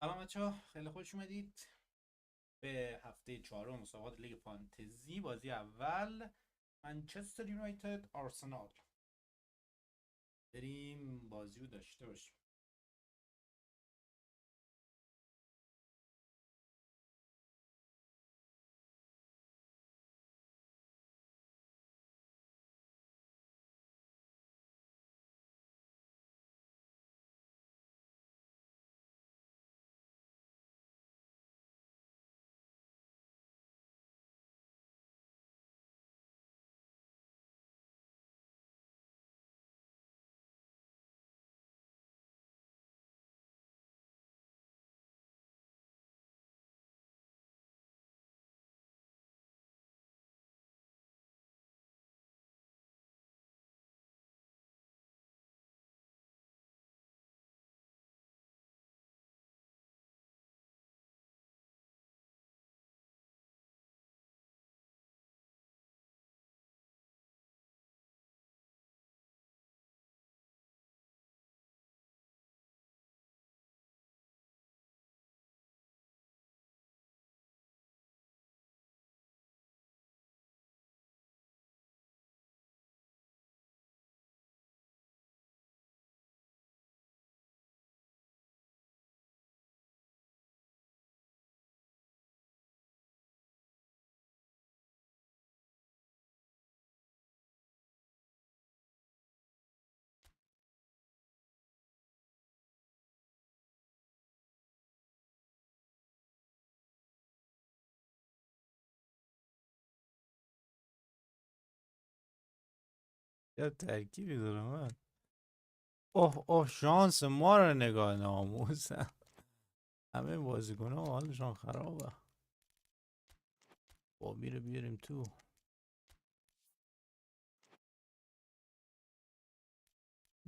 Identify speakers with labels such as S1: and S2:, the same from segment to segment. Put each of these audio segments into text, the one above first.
S1: سلام بچه‌ها، خیلی خوش اومدید به هفته چهارم مسابقات لیگ فانتزی. بازی اول منچستر یونایتد آرسنال. بریم بازی رو داشته باشیم.
S2: یه ترکیبی داره من. اوه اوه، شانس ما رو نگاه، ناموسم. همه بازیکن ها حالشان خرابه. با میره بیاریم تو.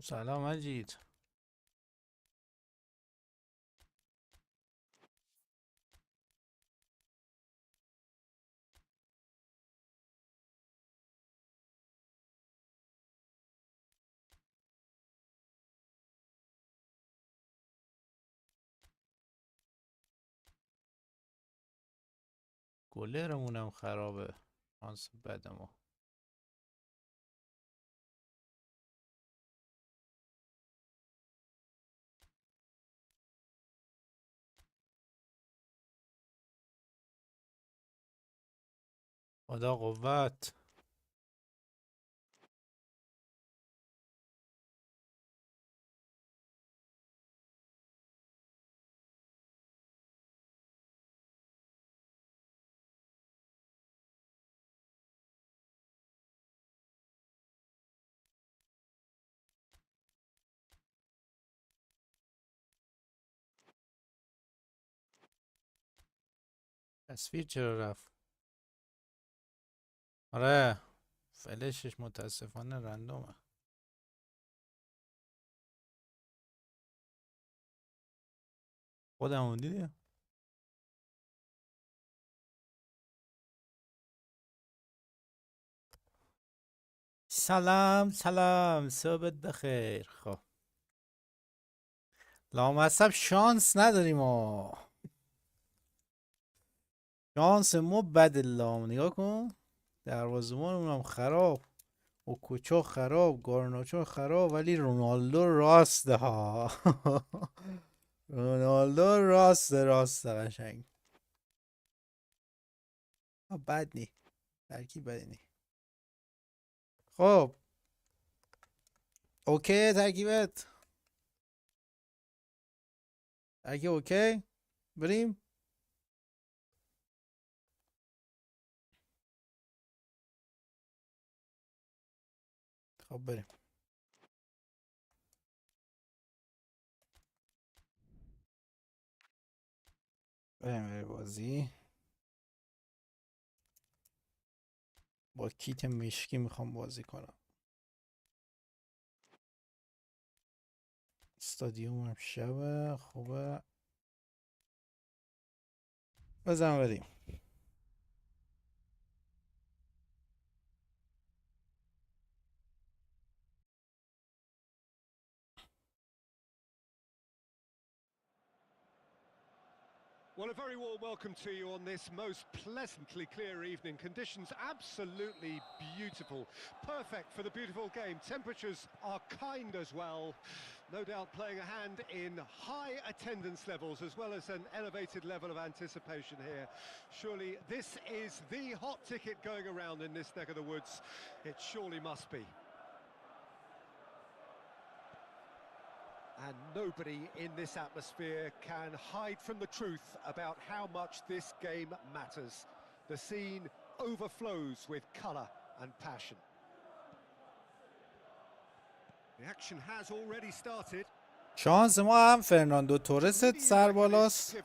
S2: سلام مجید. گلرمونم خرابه. شانس بد ما. خدا قوت. تصویر چرا رفت؟ آره، فلشش متاسفانه رندومه. خودمون دیدیم. سلام سلام، صبحت بخیر. خب لامصب شانس نداریم شانس ما بد. لام نگاه کن، دروازه‌بانمون هم خراب، اوکوچو خراب، گارناچو خراب، ولی رونالدو راسته ها. رونالدو راسته قشنگ. بد نی، ترکیب بدی نی. خب اوکی، ترکیب اوکی. بریم. خب بریم بازی. با کیت مشکی میخوام بازی کنم. استادیوم هم شبه خوبه. بزن بریم.
S3: Well, a very warm welcome to you on this most pleasantly clear evening. Conditions absolutely beautiful. Perfect for the beautiful game. Temperatures are kind as well. No doubt playing a hand in high attendance levels as well as an elevated level of anticipation here. Surely this is the hot ticket going around in this neck of the woods. It surely must be. And nobody in this atmosphere can hide from the truth about how much this game matters. The scene overflows with colour and passion. The action has already started.
S2: شانس ما هم فرناندو تورست سر بالاست،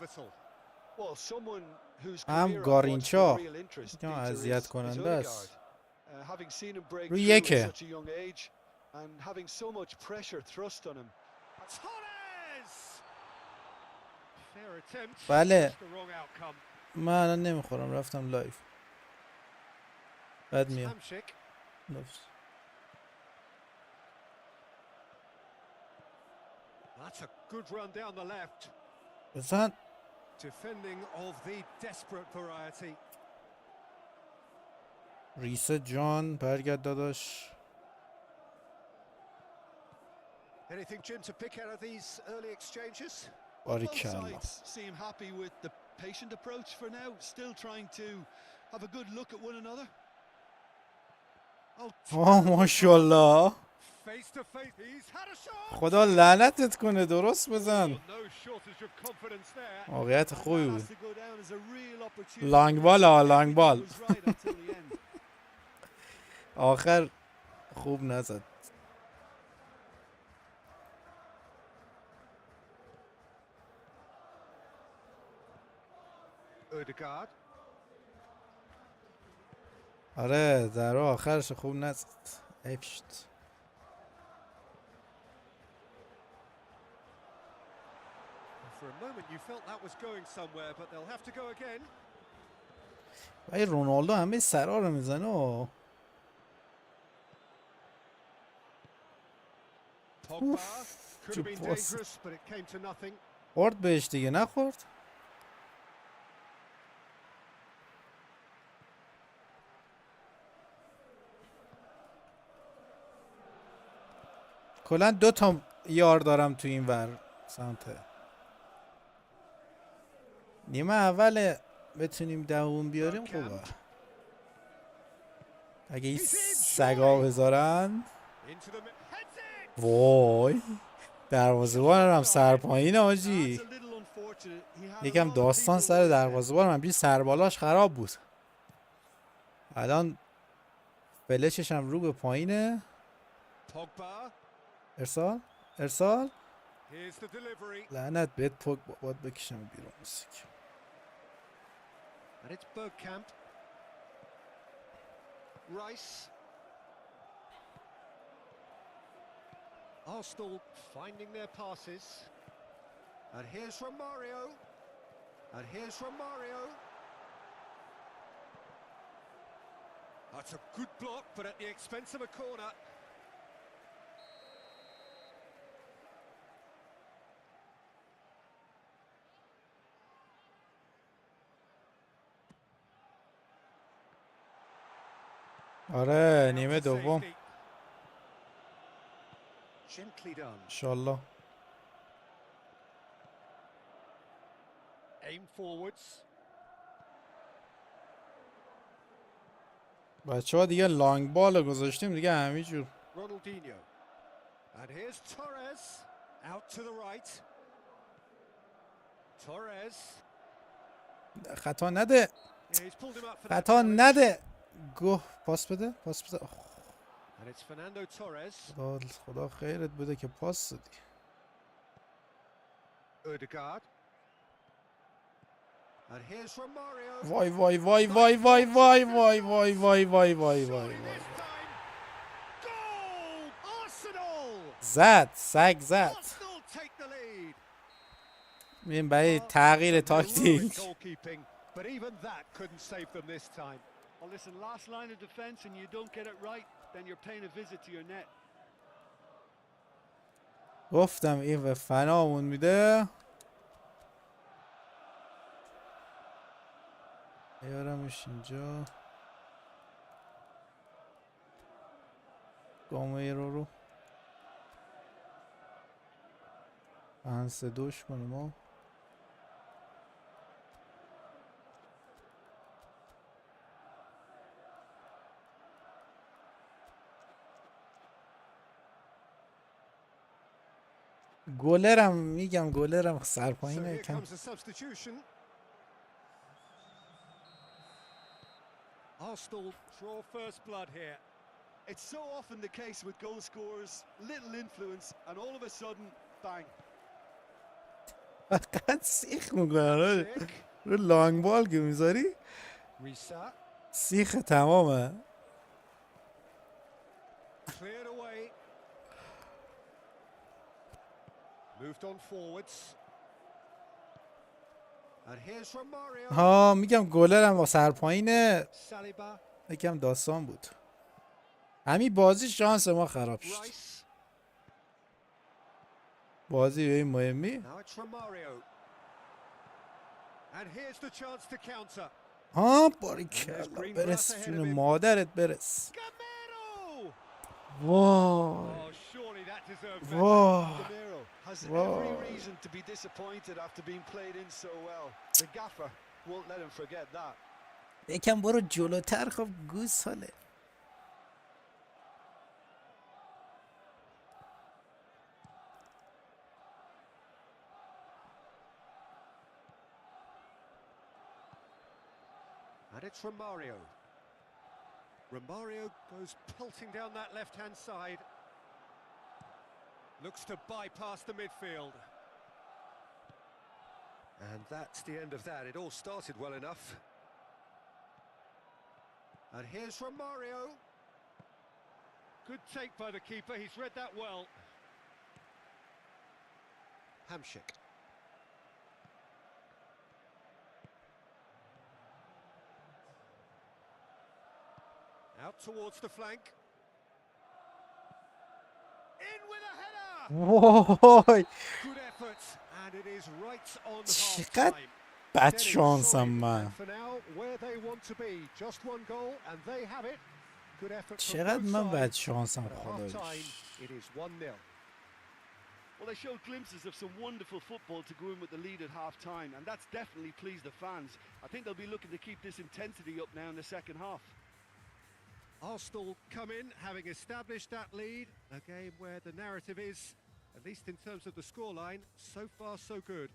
S2: هم گارینچا که اذیت کننده است. روی یکه بله من الان نمیخورم رفتم لایف بعد میام.
S3: That's a good run down the left.
S2: بزن
S3: Defending of the desperate variety.
S2: ریس جان برگرد داداش.
S3: Anything, Jim, to pick out of these early exchanges?
S2: Both
S4: sides seem happy with the patient approach for now, still trying to have a good look at one another.
S2: ماشاءالله. خدا لعنتت کنه، درست بزن. موقعیت خوبی بود. لانگ بال لانگ بال. آخر خوب نزد. آره در آخرش خوب نزد. حیف شد.
S3: For a moment you felt that was going somewhere, but they'll have to go again.
S2: وای رونالدو همه سرا رو میزنه. خورد بهش دیگه، نخورد. کلا 2 تا یار دارم تو این ور سمت. نیمه اول بتونیم دووم بیاریم خوبه. اگه این سگا بذارن. وای دروازه‌بان هم سرپایین آجی. یکم داستان سر دروازه‌بان هم سربالاش خراب بود. الان فلشش هم رو به پایینه. ارسال لعنت بهت پوگ باید بکشم بیرون.
S3: And it's Bergkamp. Rice. Arsenal finding their passes. And here's Romario. That's a good block, but at the expense of a corner.
S2: آره نیمه دوم انشالله. بچه ها دیگه لانگ بال گذاشتیم دیگه همینجور. خطا نده. گوه پاس بده. خدا خیرت بده که پاس دادی. وای زد سگ زد. این برای تغییر تاکتیک.
S4: Well, listen, last line of defense and you don't get it right, then you're paying a visit to your net.
S2: گفتم این به فنامون میده. میاریمش اینجا. گامه رو 5-2 کنیم ما. گلرم میگم، گلرم سرپایینه کم.
S3: Arsenal draw first blood here.
S4: It's so often the case with goal scorers, little influence, and all of a sudden, bang.
S2: فقط سیخ میکنن رو لانگ بال که میذاری
S3: Reset,
S2: سیخ تمامه.
S3: cleared away. Moved on forwards. And here's from Mario.
S2: ها میگم گلرم با سرپایینه.
S3: Saliba,
S2: یکم داستان بود. همین بازی شانس ما خراب شد.
S3: Rice.
S2: بازی به این مهمی.
S3: Now it's from Mario. And here's the chance to counter.
S2: ها باریکلا برس جون مادرت برس.
S3: Gamero!
S2: وای
S3: Oh, surely that deserved better.
S2: وای
S4: Gamero has
S2: Whoa.
S4: every reason to be disappointed after being played in so well. The gaffer won't let him forget that.
S2: یکم برو جلوتر. خب گوساله.
S3: And it's from Mario. Romario goes pelting down that left-hand side. Looks to bypass the midfield. And that's the end of that. It all started well enough. And here's from Mario. Good take by the keeper. He's read that well. Hamsik. Out towards the flank. In with a header.
S2: وای
S3: Good effort, and it is right on
S2: چقدر
S3: half-time.
S2: بد
S3: Getting
S2: شانسم
S3: solid,
S2: من.
S3: and for now, where they want to be. Just one goal, and they have it. Good effort from
S2: چقدر
S3: both
S2: من بد
S3: sides.
S2: شانسم
S3: At half-time,
S2: خدایش.
S3: it is 1-0.
S4: Well, they showed glimpses of some wonderful football to go in with the lead at half-time, and that's definitely pleased the fans. I think they'll be looking to keep this intensity up now in the second half.
S3: Arsenal come in, having established that lead. A game where the narrative is, at least in terms of the scoreline, so far so good.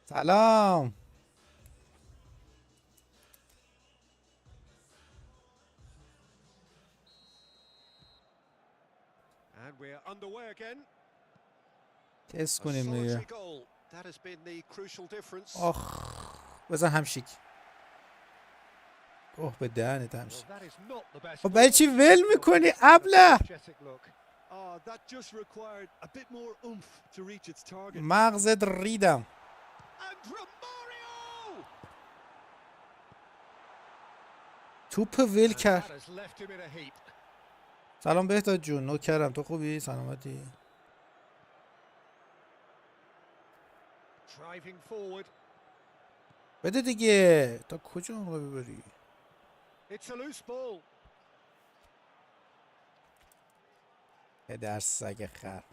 S2: سلام.
S3: And we're underway again.
S2: تست
S3: A
S2: کنیم
S3: solitary
S2: دیگه.
S3: goal. That has been the crucial difference.
S2: آخ بزن همشیک. اوه به دهنت
S3: Well,
S2: همشیک.
S3: that is not the best.
S2: خب برای چی ول میکنی ابله؟
S3: Energetic look.
S4: Oh, that just required a bit more oomph to reach its target.
S2: مغزت ریدم.
S3: And Romario!
S2: توپ ول
S3: And
S2: کرد.
S3: that has left him in a heap.
S2: سلام بهتاد جون. نوکرم. تو خوبی؟ سلامتی؟
S3: Driving forward.
S2: بده دیگه. تا کجا میخوای ببری؟
S3: It's a loose ball.
S2: پدر سگ خر.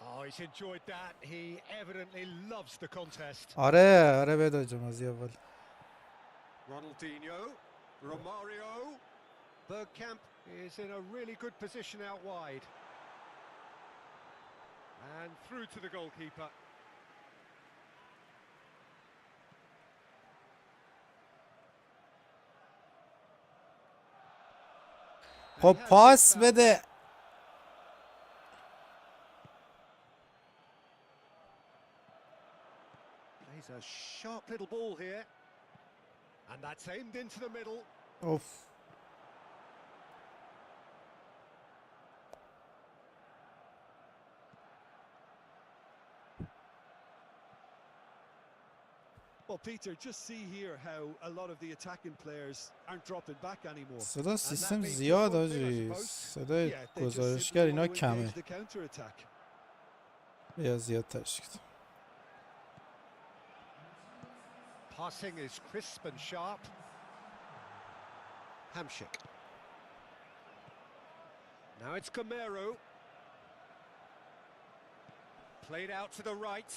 S3: Oh, he's enjoyed that. He evidently loves the contest.
S2: آره بهتاد جون از اول.
S3: Ronaldinho, Romario. Bergkamp is in a really good position out wide. And through to the goalkeeper.
S2: خب پاس بده.
S3: Plays a sharp little ball here. And that's aimed into the middle.
S2: اوف.
S5: Well, Peter, just see here how a lot of the attacking players aren't dropping back anymore.
S2: صدا سیستم زیاد آجی. صدای
S5: Yeah, they just
S2: گزارشگر
S5: simply
S2: اینا
S5: want to
S2: کمه.
S5: engage the counter-attack.
S2: یا زیاد تشکیل.
S3: Passing is crisp and sharp. Hamshik. Now it's Camero. Played out to the right.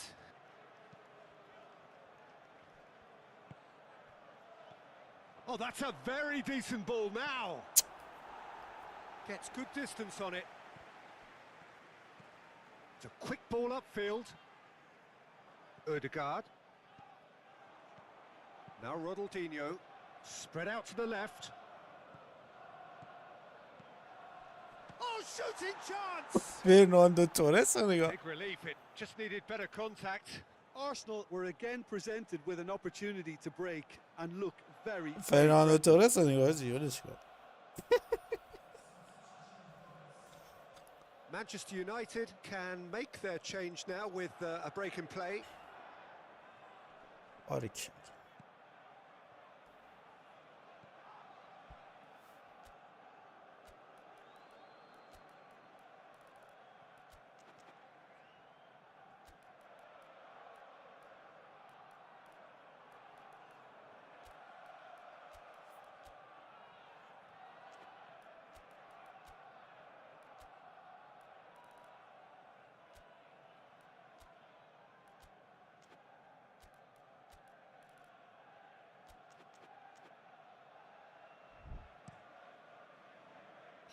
S3: Oh, that's a very decent ball now. Gets good distance on it. It's a quick ball upfield. Ødegaard. Now Ronaldinho. Spread out to the left. Oh, shooting chance!
S2: فرناندو تورس رو نگاه.
S3: Big relief, it just needed better contact.
S5: Arsenal were again presented with an opportunity to break and look very...
S2: فرناندو تورس رو نگاه زیادش کن.
S3: Manchester United can make their change now with a break in play.
S2: آریک.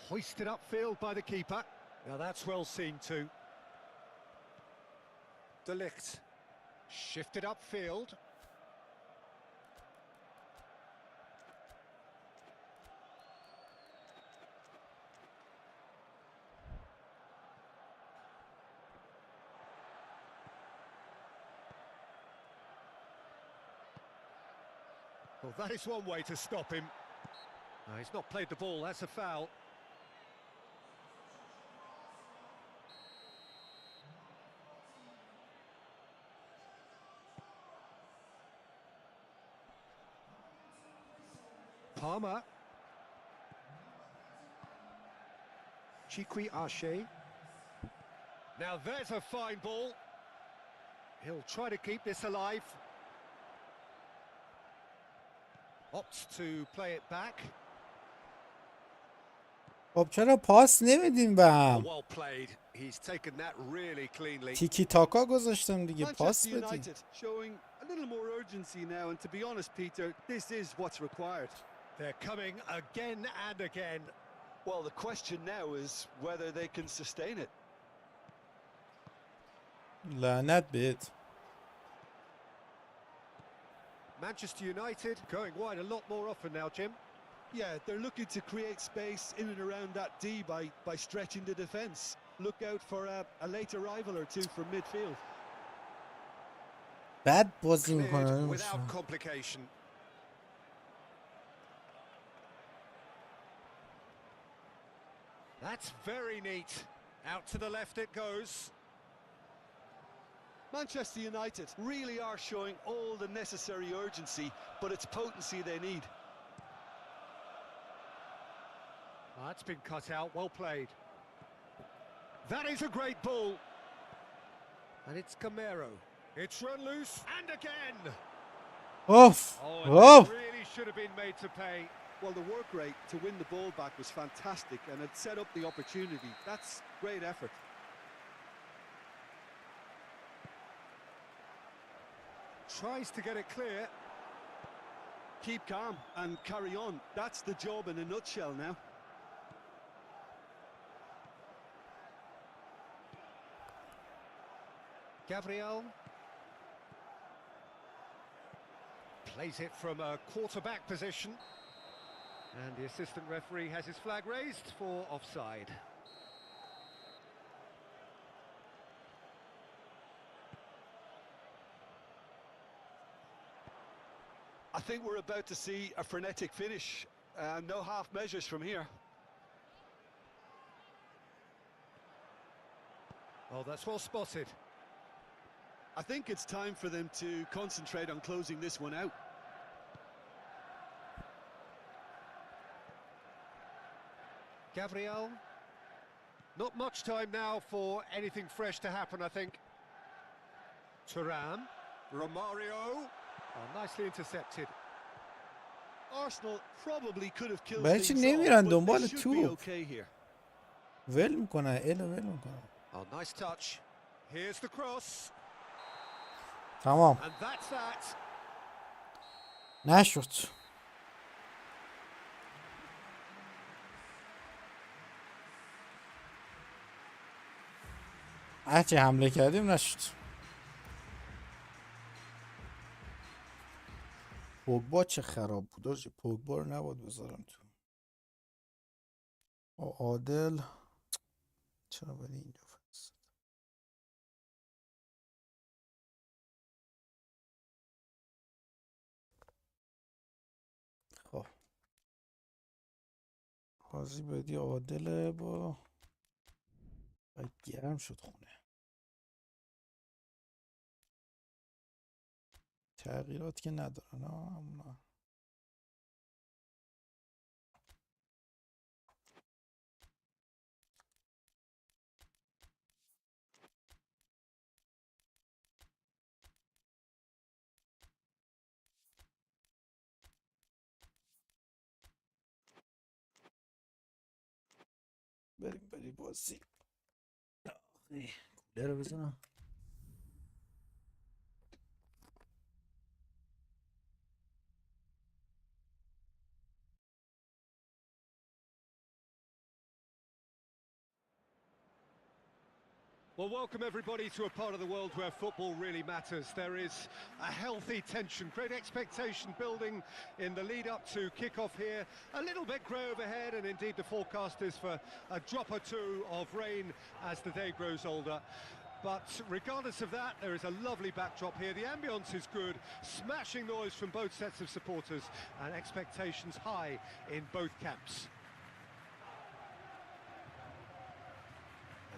S3: Hoisted upfield by the keeper. Now that's well seen too. De Ligt. Shifted upfield. Well, that is one way to stop him. No, he's not played the ball, that's a foul. Palmer. Chikwi Arche. Now there's a fine ball. He'll try to keep this alive. Opts to play it back.
S2: خب چرا پاس نمیدیم به هم؟
S3: Well played. He's taken that really cleanly.
S2: تیکی تاکا گذاشتم دیگه پاس
S5: Manchester
S2: بدیم.
S5: United showing a little more urgency now, and to be honest, Peter, this is what's required.
S3: They're coming again and again.
S5: Well, the question now is whether they can sustain it.
S2: لعنت بهت.
S3: Manchester United going wide a lot more often now, Jim.
S5: Yeah, they're looking to create space in and around that D by stretching the defence. Look out for a late arrival or two from midfield.
S2: بد بازی
S3: Cleared
S2: میکنه.
S3: without complication. That's very neat. Out to the left it goes.
S5: Manchester United really are showing all the necessary urgency, but it's potency they need.
S3: Oh, that's been cut out, well played. That is a great ball. And it's Camero. It's run loose, and again!
S2: اوف.
S3: Oh,
S2: اوف.
S3: it really should have been made to pay.
S5: Well, the work rate to win the ball back was fantastic, and it set up the opportunity. That's great effort.
S3: Tries to get it clear.
S5: Keep calm and carry on. That's the job in a nutshell now.
S3: Gabriel. Plays it from a quarterback position. And the assistant referee has his flag raised for offside.
S5: I think we're about to see a frenetic finish. No half measures from here.
S3: Oh, that's well spotted.
S5: I think it's time for them to concentrate on closing this one out.
S3: Gabriel. Not much time now for anything fresh to happen, I think. Chehorm. Romario. Oh, nicely intercepted.
S5: Arsenal probably could have killed
S2: برای چی
S5: things
S2: نمیرن
S5: off, but
S2: دنبال
S5: they should be
S2: توپ؟
S5: okay here.
S2: ول میکنن، ول میکنن.
S3: Oh, nice touch. Here's the cross.
S2: تمام.
S3: And that's that.
S2: نشد. هرچی حمله کردیم نشد. پوگبا چه خراب بود آجی. پوگبا رو نباید بذارم تو. عادل چرا ولی اینجا فرستاد؟ خب بازی بدی عادله با گرم شد خونه. تغییرات که ندارن همونا. بریم بازی. کولر رو بزنم.
S3: Well, welcome everybody to a part of the world where football really matters. There is a healthy tension, great expectation building in the lead up to kick-off here. A little bit grey overhead, and indeed the forecast is for a drop or two of rain as the day grows older. But regardless of that, there is a lovely backdrop here. The ambience is good, smashing noise from both sets of supporters, and expectations high in both camps.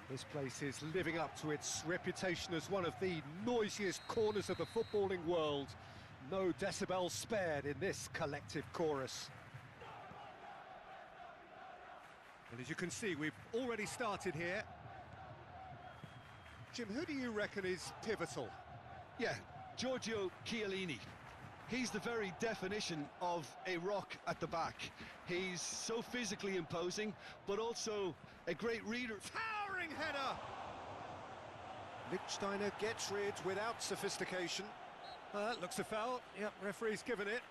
S3: This place is living up to its reputation as one of the noisiest corners of the footballing world. No decibels spared in this collective chorus. And as you can see, we've already started here. Jim, who do you reckon is pivotal?
S5: Yeah, Giorgio Chiellini. He's the very definition of a rock at the back. He's so physically imposing, but also a great reader.
S3: Towering header! Lichtsteiner gets rid without sophistication. Looks a foul. Yep, referee's given it.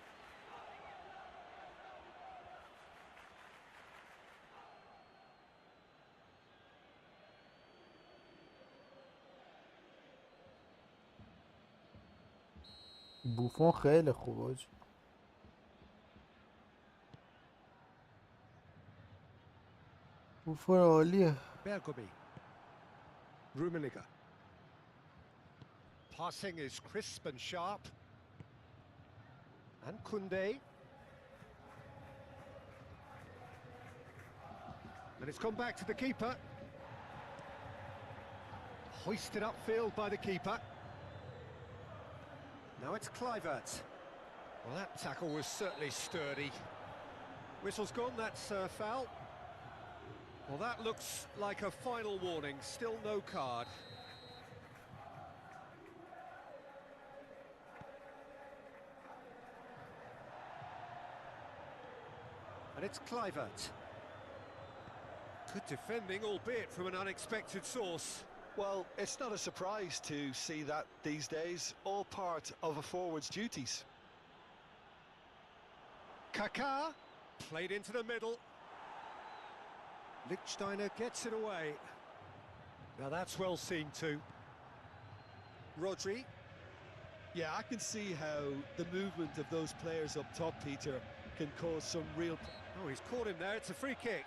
S2: بوفون خیلی خوبه. بوفون عالیه.
S3: Bergomi. Rummenigge. Passing is crisp and sharp. And Koundé. And it's come back to the keeper. Hoisted upfield by the keeper. Now it's Kluivert. Well, that tackle was certainly sturdy. Whistle's gone, that's a foul. Well, that looks like a final warning, still no card. And it's Kluivert. Good defending, albeit from an unexpected source.
S5: Well, it's not a surprise to see that these days, all part of a forward's duties.
S3: Kaká, played into the middle. Lichtsteiner gets it away. Now that's well seen too. Rodri.
S5: Yeah, I can see how the movement of those players up top, Peter, can cause some real
S3: Oh, he's caught him there. It's a free kick.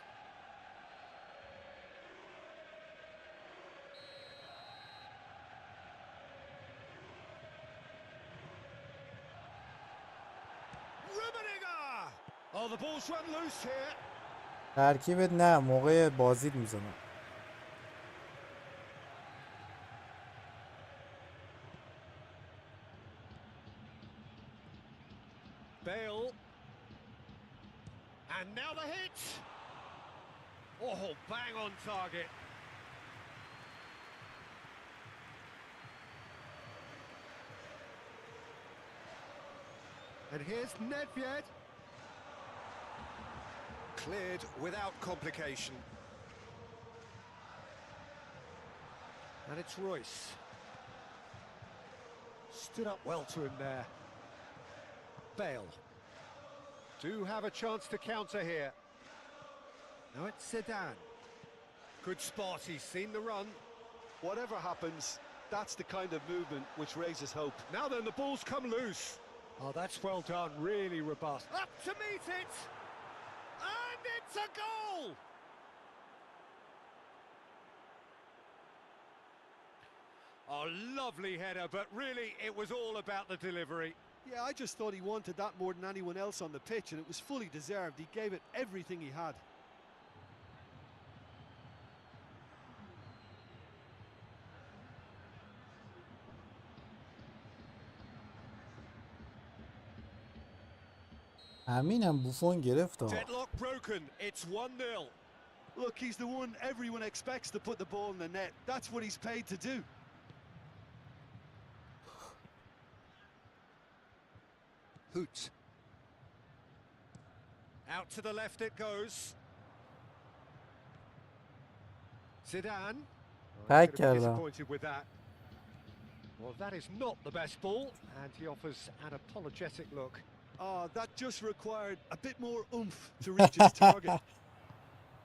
S3: Oh, the ball's run loose here.
S2: ترکیبت نه موقع بازیت میزنم.
S3: Bale. And now the hit. Oh, bang on target. And here's Nedved. Cleared without complication. And it's Royce. Stood up well to him there. Bale. Do have a chance to counter here. Now it's Zidane. Good spot, he's seen the run.
S5: Whatever happens, that's the kind of movement which raises hope.
S3: Now then, the ball's come loose. Oh, that's well done, really robust. Up to meet it! And it's a goal! Oh, lovely header, but really it was all about the delivery.
S5: Yeah, I just thought he wanted that more than anyone else on the pitch, and it was fully deserved. He gave it everything he had.
S2: همینم بوفون گرفت.
S3: Deadlock broken, it's 1-0.
S5: Look, he's the one everyone expects to put the ball in the net. That's what he's paid to do.
S3: Hoot. Out to the left it goes. Zidane.
S2: Back
S3: Gonna be
S2: kerdem.
S3: disappointed with that. Well, that is not the best ball, and he offers an apologetic look.
S5: Oh, that just required a bit more oomph to reach its target.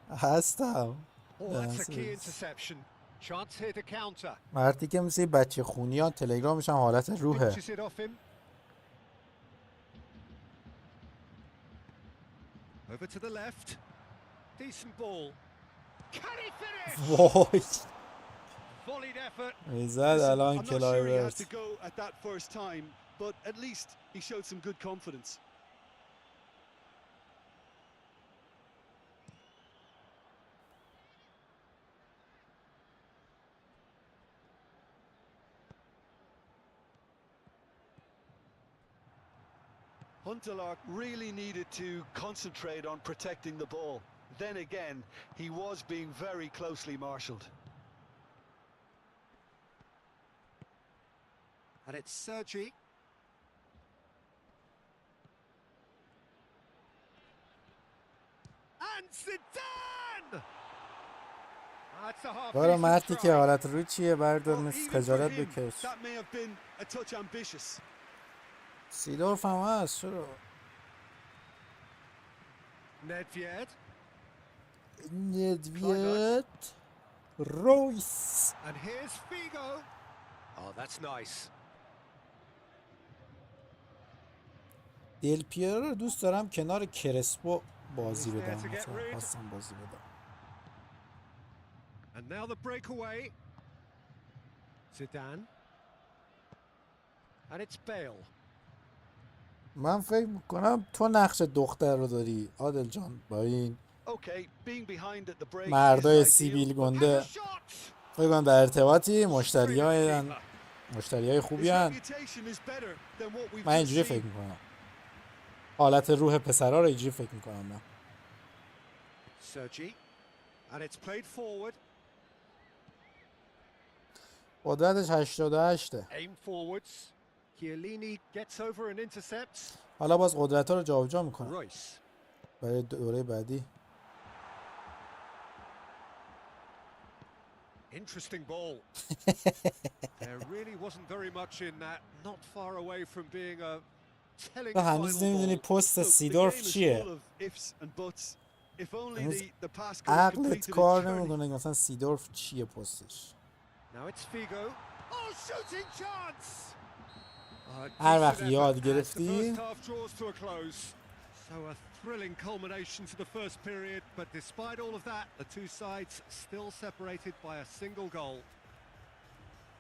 S2: هستم.
S3: Oh, that's a key
S2: Yes.
S3: interception. Chance here to counter.
S2: مرتی که مثل بچه خونیان تلگرامش هم حالت روحه.
S3: Pinches it off him. Over to the left. Decent ball. Can he finish?
S2: وای
S3: Volleyed effort.
S2: میزد
S5: Listen,
S2: الان
S5: I'm not sure he had
S2: کلایورت.
S5: to go at that first time, but at least he showed some good confidence. Huntelaar really needed to concentrate on protecting the ball. Then again, he was being very closely marshalled.
S3: And it's Sergi. And Zidane! That's a half
S2: برو
S3: decent
S2: مرتی که
S3: try.
S2: حالت رو چیه بردار
S5: Well,
S2: مثل
S5: even for
S2: خجالت
S5: him,
S2: بکش.
S5: that may have been a touch ambitious.
S2: سیدورف هم هست چرا؟
S3: Nedved.
S2: ندویت رویس.
S3: And here's Figo. Oh, that's nice.
S2: دل پیرو رو دوست دارم کنار کرسپو بازی
S3: He's there
S2: بدم.
S3: to get
S2: مثلا
S3: rid.
S2: خواستم بازی بدم.
S3: And now the breakaway. Zidane. And it's Bale.
S2: من فکر میکنم تو نقش دختر رو داری عادل جان با این
S5: Okay, being behind at the break
S2: مردای
S5: is ideal.
S2: سیبیل
S3: And
S2: گنده.
S3: a shot!
S2: فکر کنم در ارتباطی
S3: Straight at
S2: مشتری
S3: keeper.
S2: خوبی
S5: His
S2: هن.
S5: reputation is better than what we've
S2: من
S5: just
S2: اینجوری
S5: seen.
S2: فکر میکنم حالت روح پسرا رو اینجوری فکر میکنم من.
S3: Sergi. And it's played forward.
S2: قدرتش 88.
S3: Aim forwards. Chiellini gets over and intercepts.
S2: حالا باز قدرت ها رو جابجا میکنم
S3: Royce.
S2: برای دوره بعدی.
S3: Interesting ball. There really wasn't very much in that. Not far away from being a telling
S2: تو هنوز
S3: final
S2: نمیدونی
S3: ball.
S2: پست
S5: Look, the game
S2: سیدورف
S5: is
S2: چیه.
S5: full of ifs and buts. If only
S2: هنوز
S5: the pass could have
S2: عقلت
S5: completed its
S2: کار
S5: journey.
S2: نمیکنه که مثلا سیدورف چیه پستش.
S3: Now it's Figo. Oh, shooting chance!
S2: هر
S3: Decent
S2: وقت
S3: effort
S2: یاد
S3: as the
S2: گرفتی
S3: first half draws to a close. So a thrilling culmination to the first period, but despite all of that, the two sides still separated by a single goal.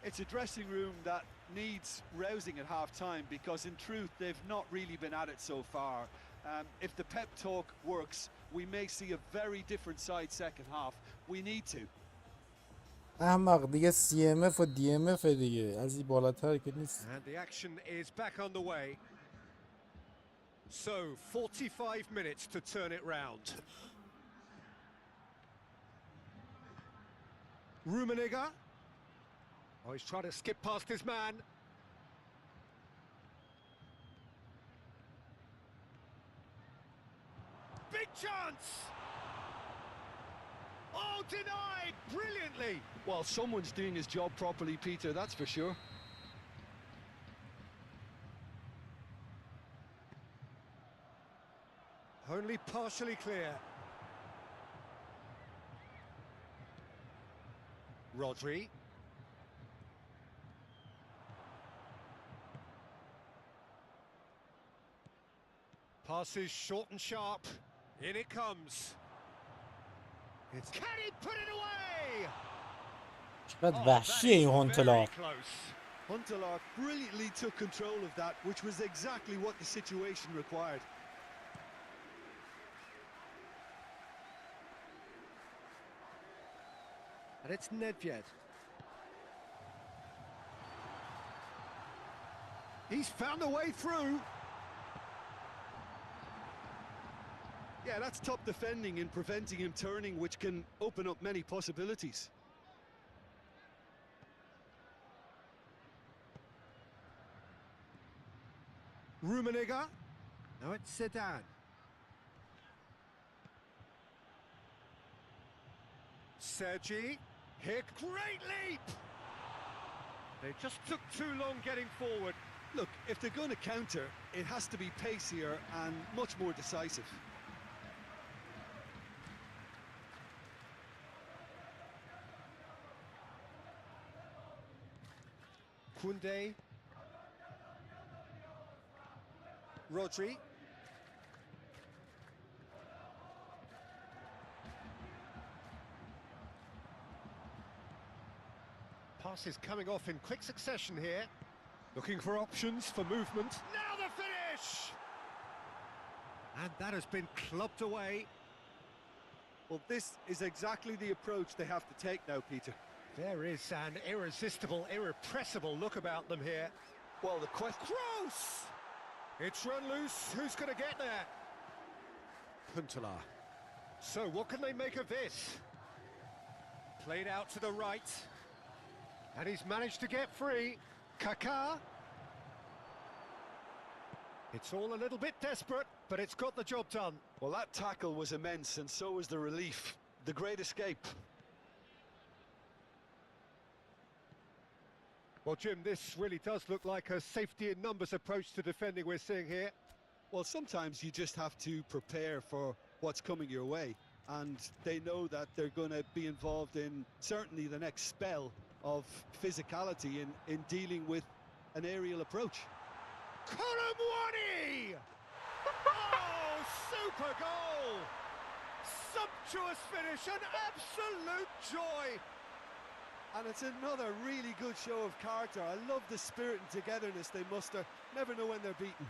S5: It's a dressing room that needs rousing at half-time because in truth they've not really been at it so far. If the pep talk works, we may see a very different side second half. We need to.
S2: احمق دیگه CMF و DMF دیگه از این بالاتر که نیست.
S3: And the action is back underway. So, 45 minutes to turn it round. Rummenigge. Oh, he's trying to skip past his man. Big chance! Oh, denied brilliantly!
S5: Well, someone's doing his job properly, Peter, that's for sure.
S3: Only partially clear. Rodri. Passes short and sharp. In it comes. Can he put it away?
S2: چقدر وحشیه این هونتلا.
S5: Huntelaar brilliantly took control of that, which was exactly what the situation required.
S3: And it's Nedved. He's found a way through.
S5: Yeah, that's top defending in preventing him turning, which can open up many possibilities.
S3: Rummenigge. Now it's Zidane. Sergi. Here, great leap! They just took too long getting forward.
S5: Look, if they're going to counter, it has to be pacier and much more decisive.
S3: Koundé. Rodri. Passes coming off in quick succession here. Looking for options for movement. Now the finish! And that has been clubbed away.
S5: Well, this is exactly the approach they have to take now, Peter.
S3: There is an irresistible, irrepressible look about them here.
S5: Well, the question...
S3: Cross! It's run loose. Who's going to get there? Huntelaar. So what can they make of this? Played out to the right. And he's managed to get free. Kaká. It's all a little bit desperate, but it's got the job done.
S5: Well, that tackle was immense, and so was the relief. The great escape.
S3: Well, Jim, this really does look like a safety in numbers approach to defending we're seeing here.
S5: Well, sometimes you just have to prepare for what's coming your way. And they know that they're going to be involved in certainly the next spell of physicality in dealing with an aerial approach.
S3: Colomwani! Oh, super goal! Sumptuous finish, an absolute joy!
S5: And it's another really good show of character. I love the spirit and togetherness they muster. Never know when they're beaten.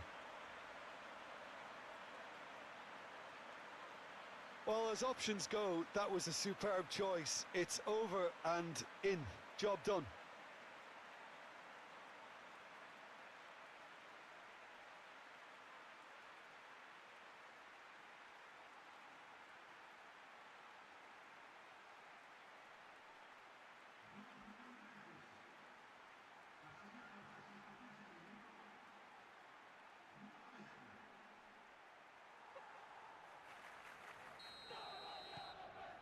S5: Well, as options go, that was a superb choice. It's over and in. Job done.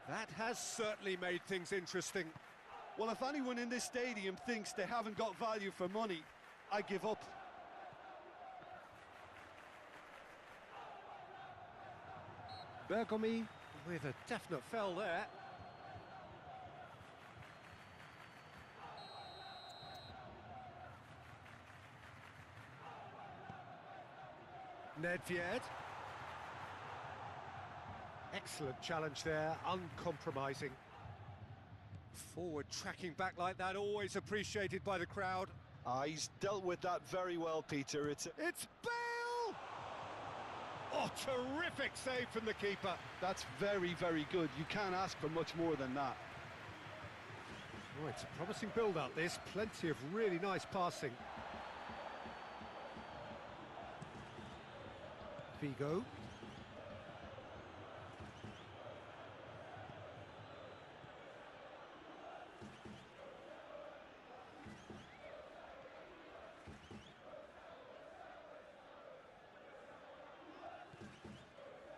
S3: That has certainly made things interesting.
S5: Well, if anyone in this stadium thinks they haven't got value for money, I give up.
S3: Bergomi with a definite fell there. Nedved. Excellent challenge there, uncompromising. Forward tracking back like that, always appreciated by the crowd.
S5: He's dealt with that very well, Peter. It's
S3: Bale! Oh, terrific save from the keeper.
S5: That's very, very good. You can't ask for much more than that.
S3: Oh, it's a promising build-up, this. Plenty of really nice passing. Figo.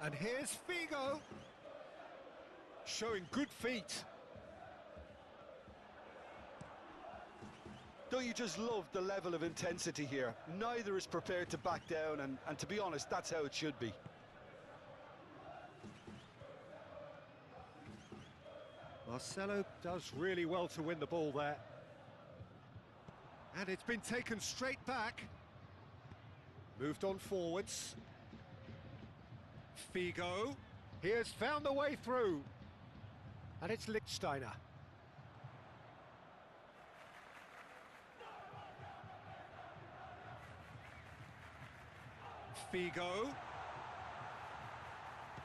S3: And here's Figo. Showing good feet.
S5: Don't you just love the level of intensity here? Neither is prepared to back down, and to be honest, that's how it should be.
S3: Marcelo does really well to win the ball there. And it's been taken straight back. Moved on forwards. Figo. He has found the way through. And it's Lichtsteiner. Figo.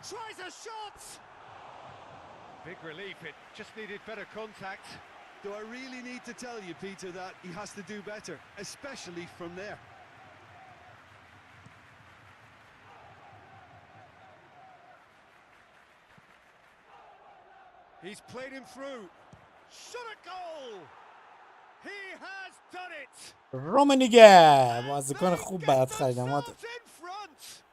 S3: Tries a shot! Big relief, it just needed better contact.
S5: Do I really need to tell you, Peter, that he has to do better, especially from there?
S3: He's played him through. Shot a goal! He has done it!
S2: رومنیگه بازیکن خوب برات خریدم.
S3: In front.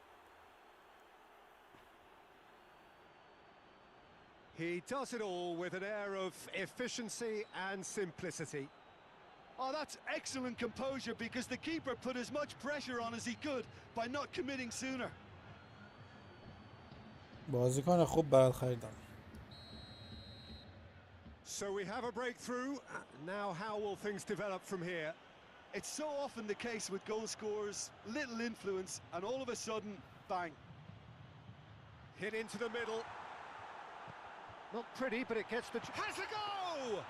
S3: He does it all with an air of efficiency and simplicity.
S5: Oh, that's excellent composure, because the keeper put as much pressure on as he could by not committing sooner.
S2: بازیکن خوب برات خریدم.
S3: So we have a breakthrough. Now how will things develop from here?
S5: It's so often the case with goal scorers, little influence, and all of a sudden, bang.
S3: Hit into the middle. Not pretty, but it gets the... Has a go!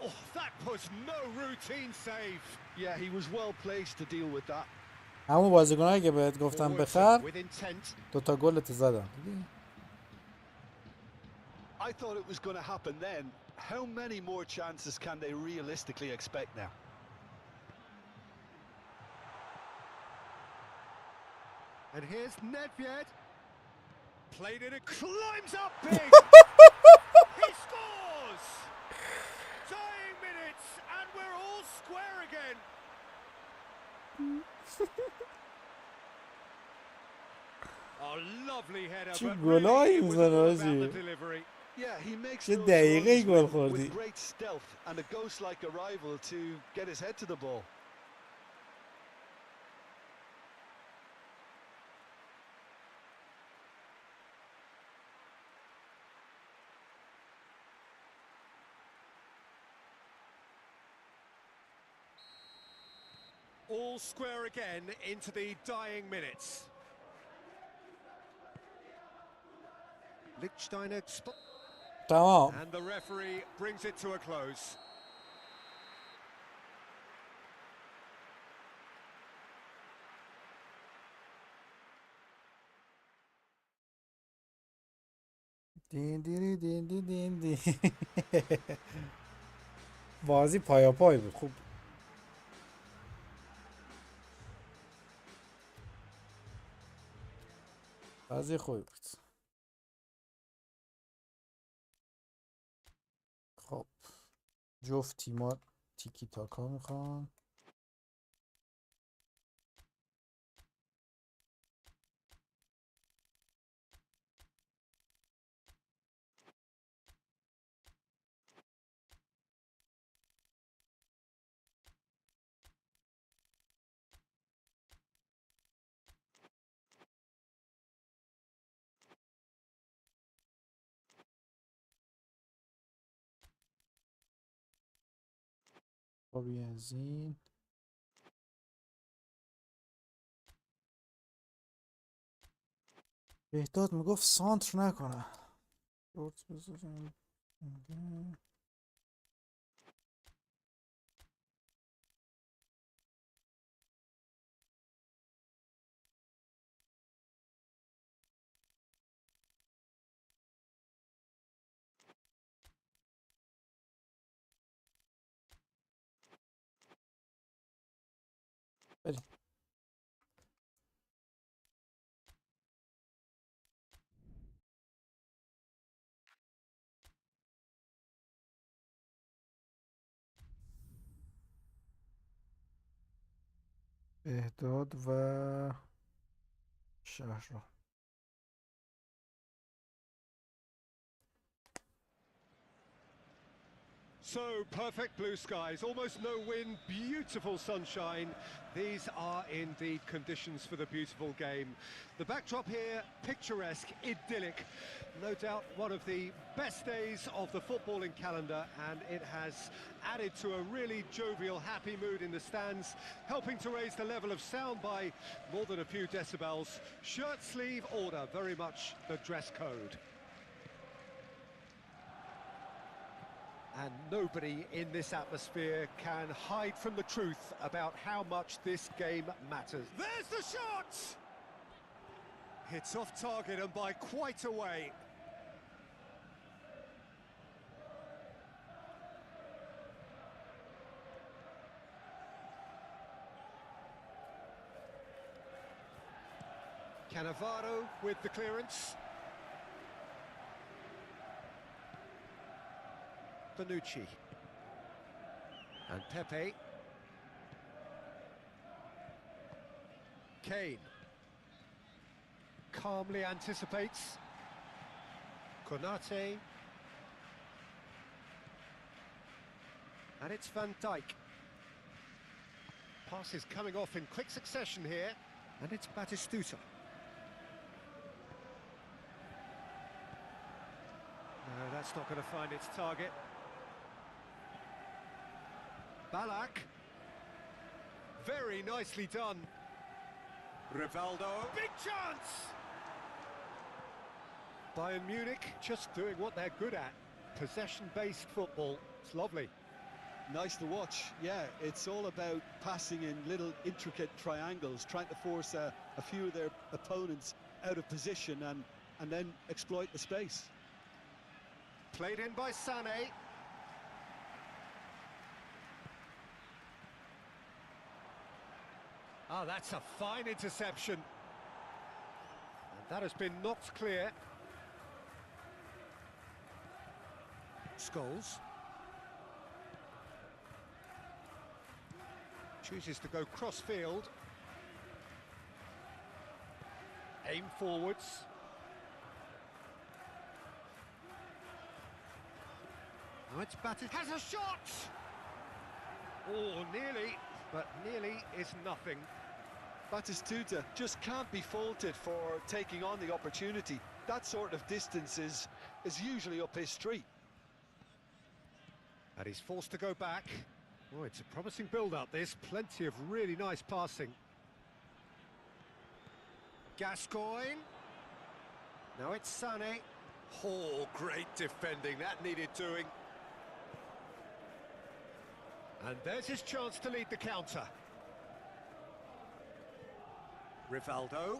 S3: Oh, that was no routine save.
S5: Yeah, he was well placed to deal with that.
S2: همون بازیکنایی که بهت گفتم بخر
S3: With intent.
S2: دوتا گلت زدم.
S5: I thought it was going to happen then. How many more chances can they realistically expect now?
S3: And here's Nedved. Played it, climbs up big. He scores! Dying minutes, and we're all square again. Oh, lovely header,
S2: چی
S3: but
S2: گلایی
S3: really it was
S2: میزنه
S3: all about
S2: آجی.
S3: the delivery.
S5: Yeah, he makes
S2: چه
S5: those
S2: دقیقه‌ای
S5: runs
S2: گل
S5: with
S2: خوردی.
S5: great stealth and a ghost-like arrival to get his head to the ball.
S3: All square again into the dying minutes. Lichtsteiner
S2: تمام.
S3: and the referee brings it to a close.
S2: دین دین دین دین دین دین. بازی پایا پای بود. خوب. بازی خوبی بود. خب جفت تیما تیکی تاکا میخوان. خب از این بهداد میگفت سانتر نکنه. شورت بذارم. بریم. بهداد و شهرام.
S3: So perfect blue skies, almost no wind, beautiful sunshine. These are indeed conditions for the beautiful game. The backdrop here, picturesque, idyllic. No doubt one of the best days of the footballing calendar, and it has added to a really jovial, happy mood in the stands, helping to raise the level of sound by more than a few decibels. Shirt sleeve order, very much the dress code. And nobody in this atmosphere can hide from the truth about how much this game matters. There's the shot! It's off target and by quite a way. Cannavaro with the clearance. Bonucci and Pepe. Kane calmly anticipates. Konate, and it's Van Dijk. Passes coming off in quick succession here, and it's Batistuta. No, that's not going to find its target. Ballack, very nicely done. Rivaldo, big chance! Bayern Munich just doing what they're good at, possession-based football. It's lovely.
S5: Nice to watch, yeah. It's all about passing in little intricate triangles, trying to force a few of their opponents out of position and then exploit the space.
S3: Played in by Sané. Ah, that's a fine interception. And that has been knocked clear. Scholes. Chooses to go cross-field. Aim forwards. Now it's batted. Has a shot! Oh, nearly, but nearly is nothing.
S5: Batistuta just can't be faulted for taking on the opportunity. That sort of distance is usually up his street.
S3: And he's forced to go back. Oh, it's a promising build-up, this. Plenty of really nice passing. Gascoigne. Now it's Sané. Oh, great defending. That needed doing. And there's his chance to lead the counter. Rivaldo.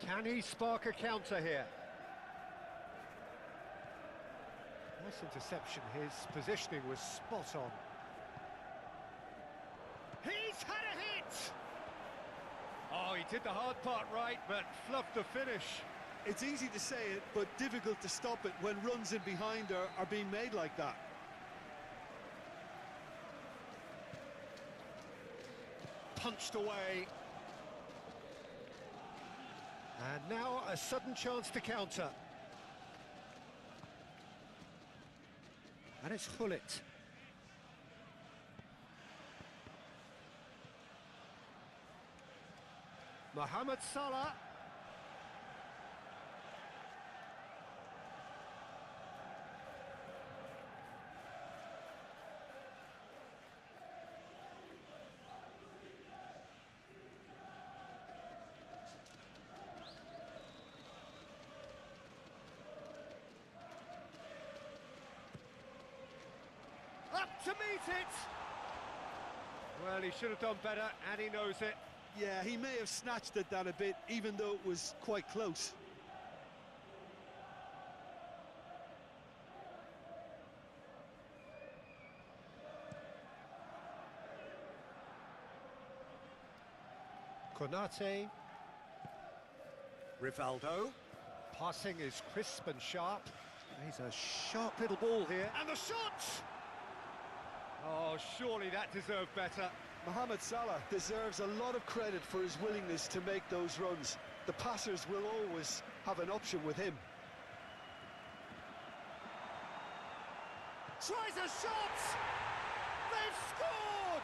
S3: Can he spark a counter here? Nice interception. His positioning was spot on. He's had a hit! Oh, he did the hard part right, but fluffed the finish.
S5: It's easy to say it, but difficult to stop it when runs in behind are being made like that.
S3: Punched away. And now a sudden chance to counter. And it's Hullet. Mohamed Salah. to meet it. Well, he should have done better, and he knows it.
S5: Yeah, he may have snatched at that a bit, even though it was quite close.
S3: Konate. Rivaldo. Passing is crisp and sharp. He's a sharp little ball here. And the shot! Oh, surely that deserved better.
S5: Mohamed Salah deserves a lot of credit for his willingness to make those runs. The passers will always have an option with him.
S3: Tries a shot! They've scored!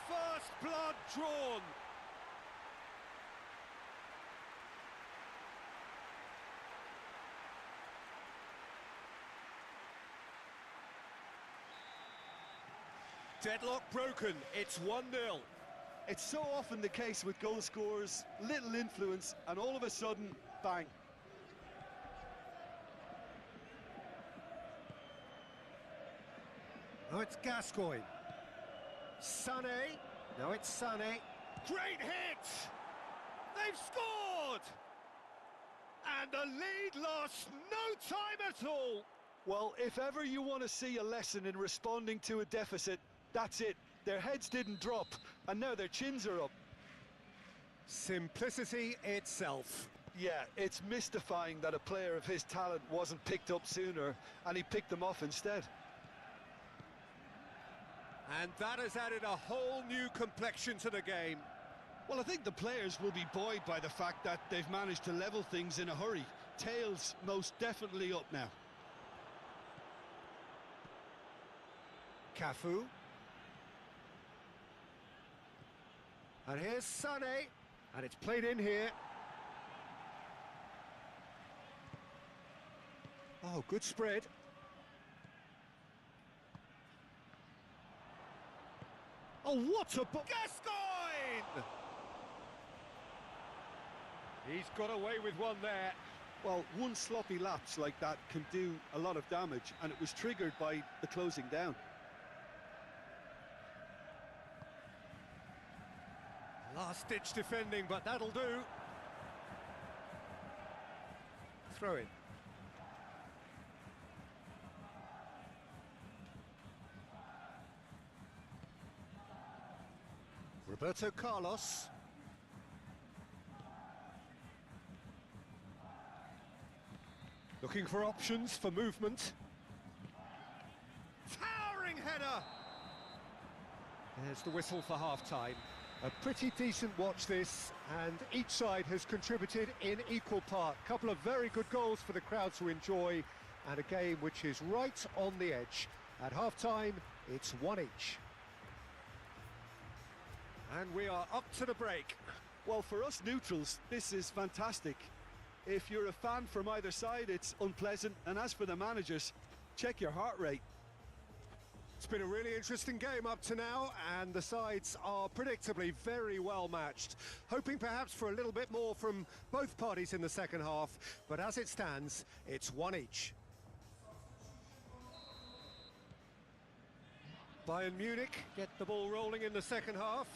S3: First blood drawn. Deadlock broken, it's 1-0.
S5: It's so often the case with goal scorers, little influence, and all of a sudden, bang.
S3: Oh, it's Gascoigne. Sané. No, it's Sané. Great hit! They've scored! And the lead lost no time at all.
S5: Well, if ever you want to see a lesson in responding to a deficit, that's it. Their heads didn't drop, and now their chins are up.
S3: Simplicity itself.
S5: Yeah, it's mystifying that a player of his talent wasn't picked up sooner, and he picked them off instead.
S3: And that has added a whole new complexion to the game.
S5: Well, I think the players will be buoyed by the fact that they've managed to level things in a hurry. Tails most definitely up now.
S3: Cafu. And here's Sané. And it's played in here. Oh, good spread. Oh, what a ball! Gascoigne! He's got away with one there.
S5: Well, one sloppy lapse like that can do a lot of damage, and it was triggered by the closing down.
S3: Last-ditch defending, but that'll do. Throw in. Roberto Carlos. Looking for options for movement. Towering header! There's the whistle for half-time. A pretty decent watch this, and each side has contributed in equal part. Couple of very good goals for the crowd to enjoy, and a game which is right on the edge. At half-time, it's one each. And we are up to the break.
S5: Well, for us neutrals, this is fantastic. If you're a fan from either side, it's unpleasant, and as for the managers, check your heart rate.
S3: It's been a really interesting game up to now, and the sides are predictably very well matched. Hoping perhaps for a little bit more from both parties in the second half, but as it stands, it's one each. Bayern Munich get the ball rolling in the second half.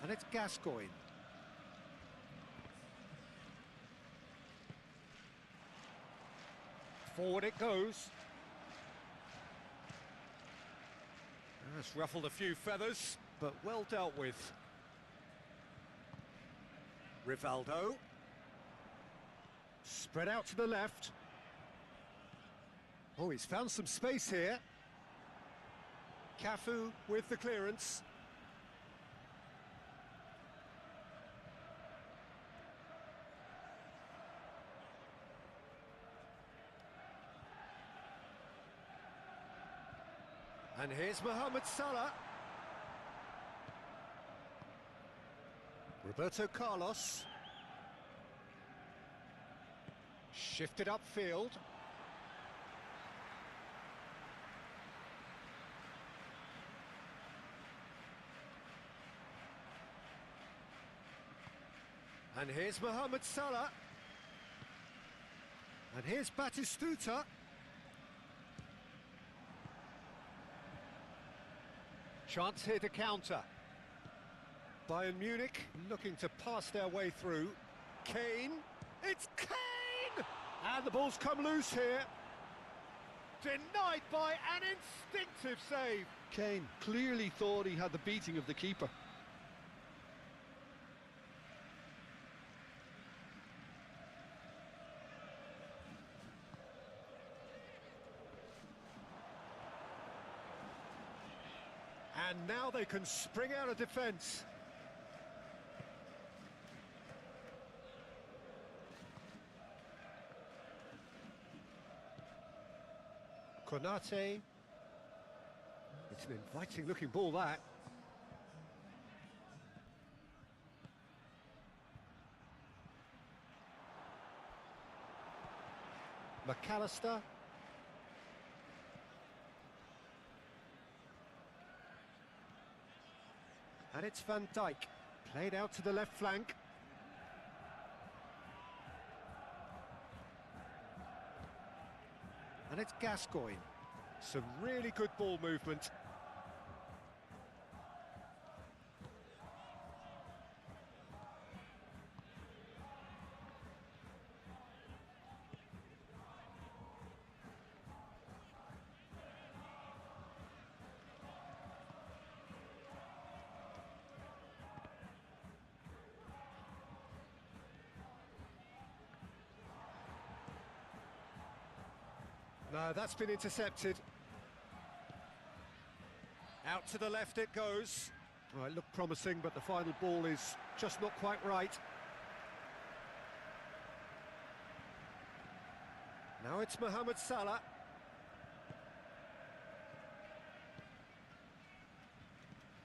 S3: And it's Gascoigne. Forward it goes. That's ruffled a few feathers, but well dealt with. Rivaldo. Spread out to the left. Oh, he's found some space here. Cafu with the clearance. And here's Mohamed Salah. Roberto Carlos. Shifted upfield. And here's Mohamed Salah. And here's Batistuta. Chance here to counter. Bayern Munich looking to pass their way through. Kane. It's Kane! And the ball's come loose here. Denied by an instinctive save.
S5: Kane clearly thought he had the beating of the keeper.
S3: And now they can spring out of defence. Konate. It's an inviting looking ball, that. McAllister. And it's Van Dijk, played out to the left flank. And it's Gascoigne. Some really good ball movement. No, that's been intercepted. Out to the left it goes. Well, it looked promising, but the final ball is just not quite right. Now it's Mohamed Salah.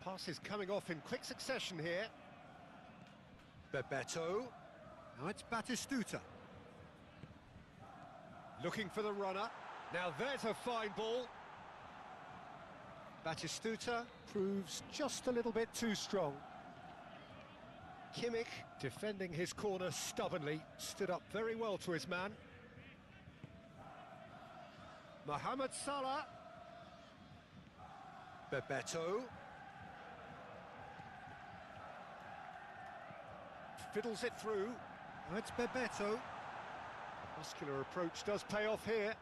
S3: Passes coming off in quick succession here. Bebeto. Now it's Batistuta. Looking for the runner. Now there's a fine ball. Batistuta proves just a little bit too strong. Kimmich defending his corner stubbornly, stood up very well to his man. Mohamed Salah. Bebeto. Fiddles it through. That's Bebeto. Muscular approach does pay off here.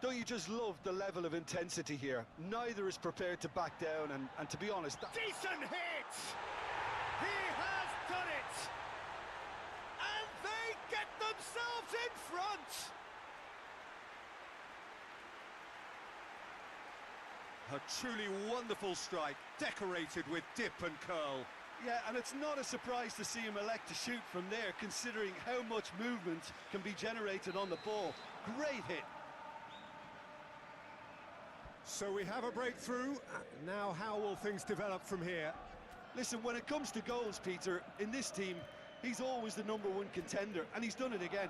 S5: Don't you just love the level of intensity here? Neither is prepared to back down, and to be honest...
S3: Decent hit! He has done it! And they get themselves in front! A truly wonderful strike, decorated with dip and curl.
S5: Yeah, and it's not a surprise to see him elect to shoot from there, considering how much movement can be generated on the ball. Great hit.
S3: So we have a breakthrough. Now how will things develop from here?
S5: Listen, when it comes to goals, Peter, in this team, he's always the #1 contender, and he's done it again.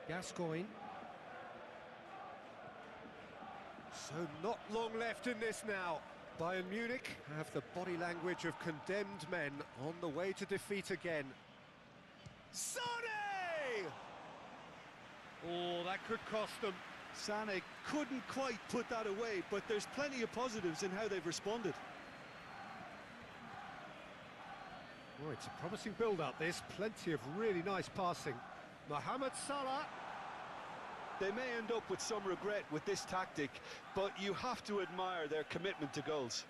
S3: Gascoigne. So not long left in this now. Bayern Munich have the body language of condemned men on the way to defeat again. Sane! Oh, that could cost them.
S5: Sané couldn't quite put that away, but there's plenty of positives in how they've responded.
S3: Oh, it's a promising build-up, this. Plenty of really nice passing. Mohamed Salah.
S5: They may end up with some regret with this tactic, but you have to admire their commitment to goals.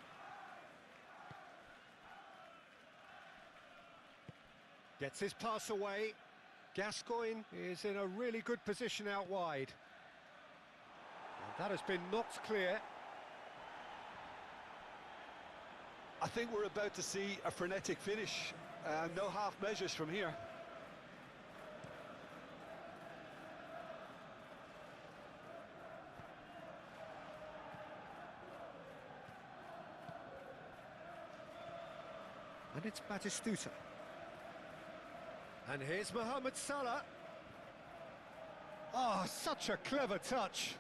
S3: Gets his pass away. Gascoigne is in a really good position out wide. And that has been knocked clear.
S5: I think we're about to see a frenetic finish. No half measures from here.
S3: And it's Batistuta. And here's Mohamed Salah. Oh, such a clever touch.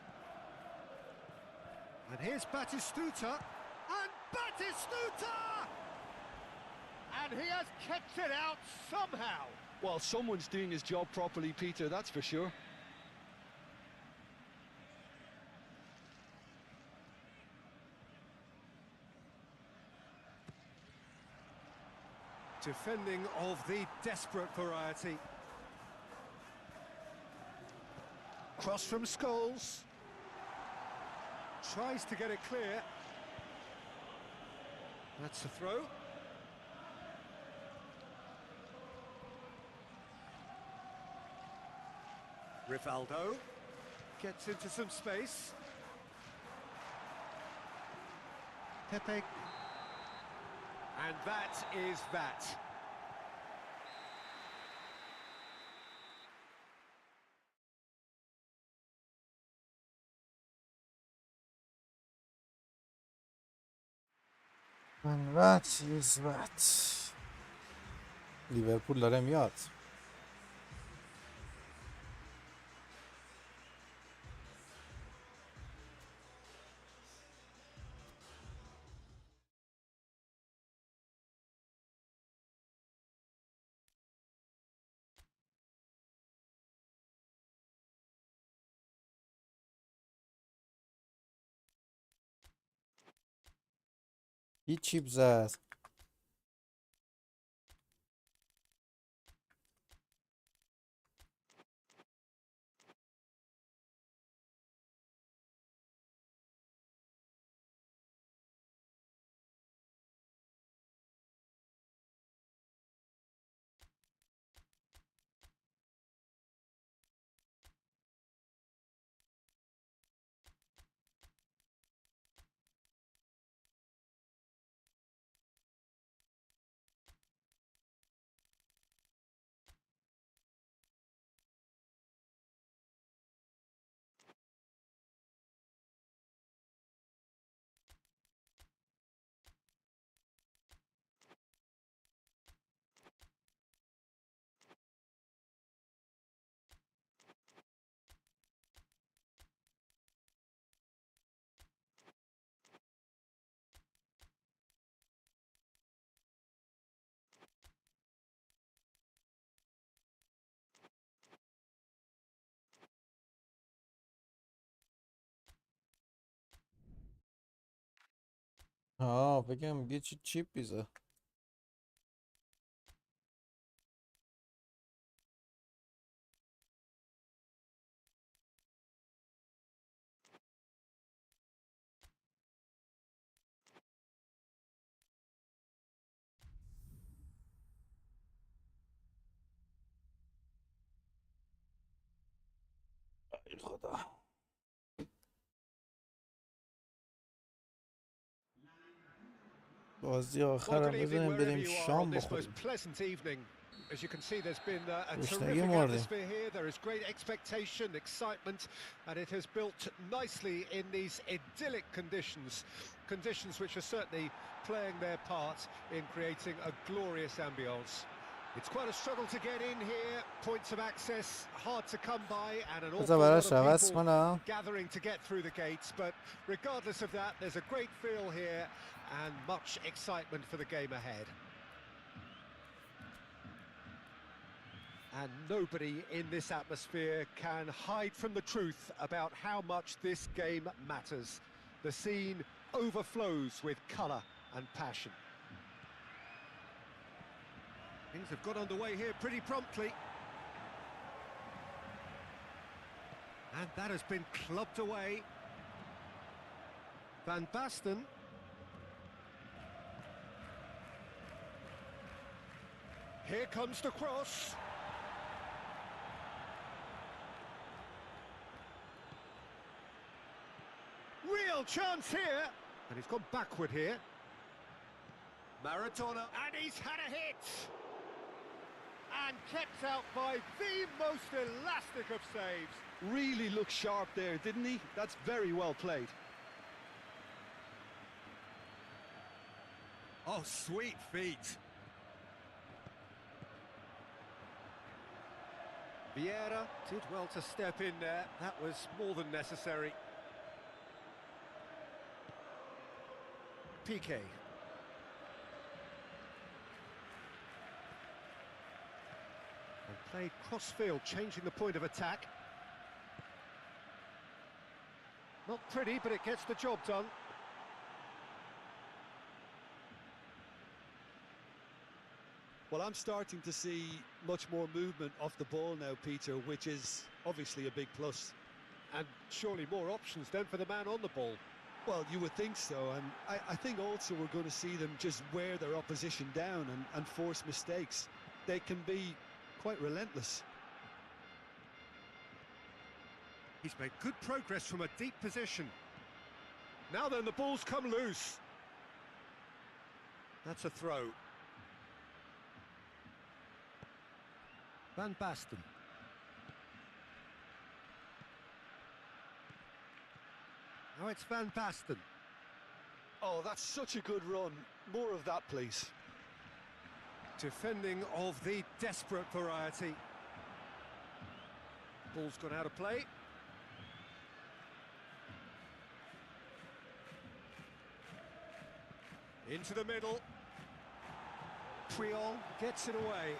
S3: And here's Batistuta. And Batistuta! And he has kept it out somehow.
S5: Well, someone's doing his job properly, Peter, that's for sure.
S3: Defending of the desperate variety. Cross from Scholes. Tries to get it clear. That's the throw. Rivaldo gets into some space. Pepe. And that is that.
S2: And that is that. لیورپول داره میاد. هیچ چیپ زد. بگم یه چیپ بیزه. ای خدا. بازی آخرم بزنیم بریم شام بخوریم.
S3: As you can see, there's been a
S2: گشنگی
S3: terrific
S2: مردیم.
S3: atmosphere here. There is great expectation, excitement, and it has built nicely in these idyllic conditions. Conditions which are certainly playing their part in creating a glorious ambience. It's quite a struggle to get in here. Points of access hard to come by, and an awful lot of people gathering to get through the gates. But regardless of that, there's a great feel here and much excitement for the game ahead. And nobody in this atmosphere can hide from the truth about how much this game matters. The scene overflows with colour and passion. Things have got underway here pretty promptly. And that has been clubbed away. Van Basten. Here comes the cross. Real chance here, and he's gone backward here. Maradona, and he's had a hit, and kept out by the most elastic of saves.
S5: Really looked sharp there, didn't he? That's very well played.
S3: Oh, sweet feet. Vieira did well to step in there. That was more than necessary. Piqué. And played cross-field, changing the point of attack. Not pretty, but it gets the job done.
S5: Well, I'm starting to see much more movement off the ball now, Peter, which is obviously a big plus.
S3: And surely more options then for the man on the ball.
S5: Well, you would think so, and I think also we're going to see them just wear their opposition down and force mistakes. They can be quite relentless.
S3: He's made good progress from a deep position. Now then, the ball's come loose. That's a throw. Van Basten. Now it's Van Basten.
S5: Oh, that's such a good run. More of that, please.
S3: Defending of the desperate variety. Ball's gone out of play. Into the middle. Puyol gets it away.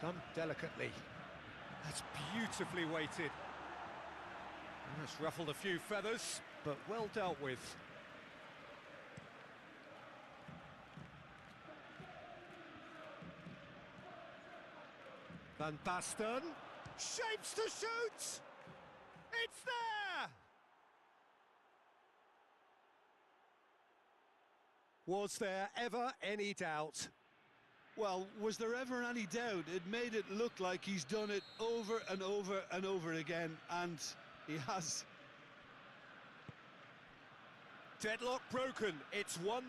S3: Done delicately. That's beautifully weighted. That's ruffled a few feathers, but well dealt with. Van Basten shapes to shoot! It's there! Was there ever any doubt?
S5: Well, was there ever any doubt? It made it look like he's done it over and over and over again, and he has.
S3: Deadlock broken, it's 1-0.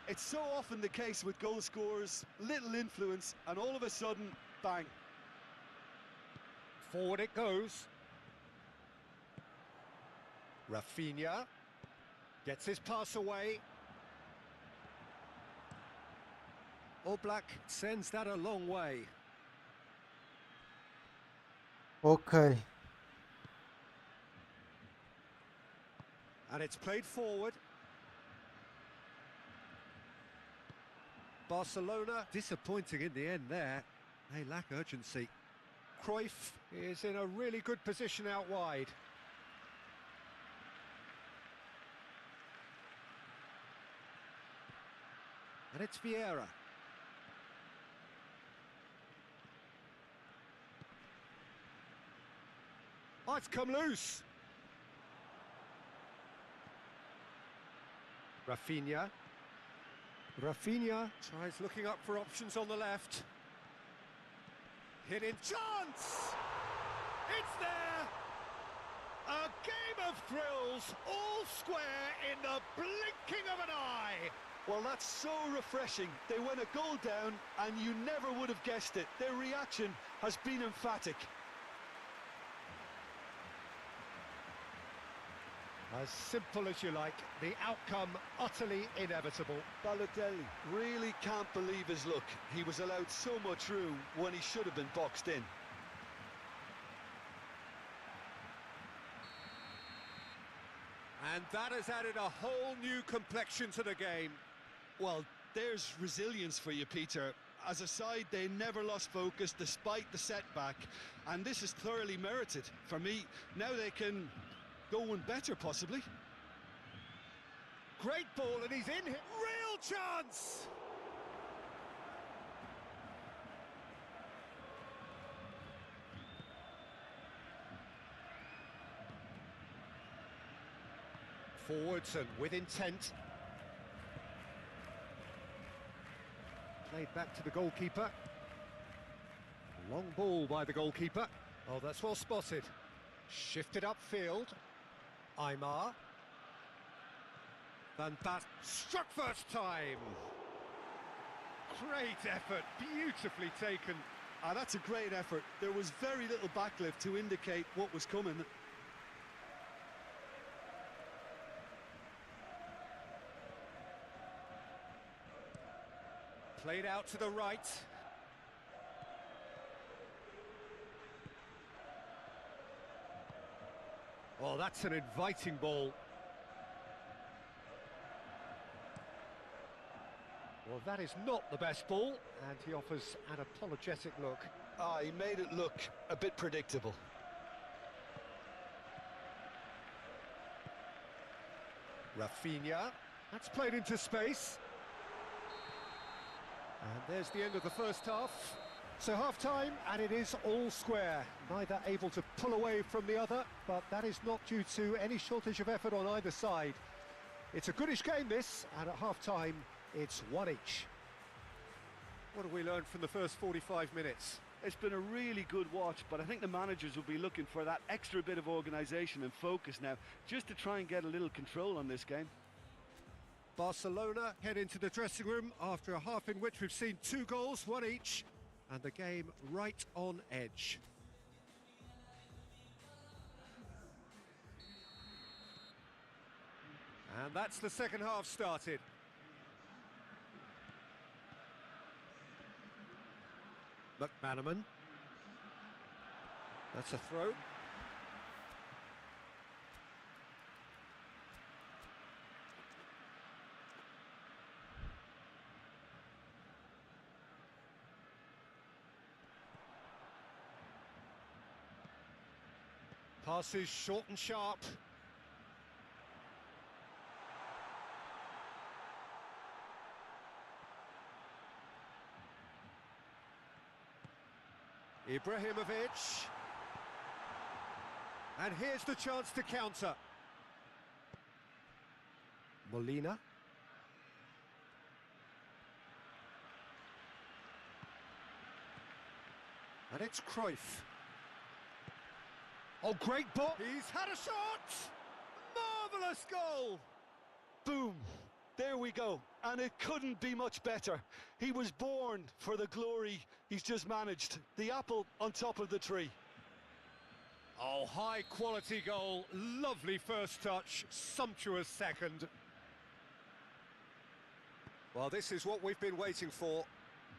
S5: It's so often the case with goal scorers, little influence, and all of a sudden, bang.
S3: Forward it goes. Rafinha gets his pass away. Oblak sends that a long way.
S2: اوکی.
S3: And it's played forward. Barcelona disappointing in the end there. They lack urgency. Cruyff is in a really good position out wide. And it's Vieira. Oh, it's come loose. Rafinha. Rafinha tries looking up for options on the left. Hidden chance! It's there! A game of thrills, all square in the blinking of an eye!
S5: Well, that's so refreshing. They went a goal down, and you never would have guessed it. Their reaction has been emphatic.
S3: As simple as you like, the outcome utterly inevitable.
S5: Balotelli really can't believe his luck. He was allowed so much room when he should have been boxed in.
S3: And that has added a whole new complexion to the game.
S5: Well, there's resilience for you, Peter. As a side, they never lost focus despite the setback, and this is thoroughly merited. For me, now they can go one better, possibly.
S3: Great ball, and he's in. Real chance! Forwards and with intent. Played back to the goalkeeper. Long ball by the goalkeeper. Oh, that's well spotted. Shifted upfield. Aymar. Van Basten struck first time. Great effort, beautifully taken.
S5: Ah, that's a great effort. There was very little backlift to indicate what was coming.
S3: Played out to the right. Oh, that's an inviting ball. Well, that is not the best ball, and he offers an apologetic look.
S5: Ah, he made it look a bit predictable.
S3: Rafinha, that's played into space. And there's the end of the first half. So half-time, and it is all square. Neither able to pull away from the other, but that is not due to any shortage of effort on either side. It's a goodish game, this, and at half-time, it's one each. What have we learned from the first 45 minutes?
S4: It's been a really good watch, but I think the managers will be looking for that extra bit of organisation and focus now, just to try and get a little control on this game.
S3: Barcelona head into the dressing room after a half in which we've seen 2 goals, one each, and the game right on edge. And that's the second half started. McManaman. That's a throw. Passes short and sharp. Ibrahimovic. And here's the chance to counter. Molina. And it's Cruyff. Oh, great ball. He's had a shot. Marvellous goal.
S5: Boom. There we go. And it couldn't be much better. He was born for the glory he's just managed. The apple on top of the tree.
S3: Oh, high quality goal. Lovely first touch. Sumptuous second. Well, this is what we've been waiting for.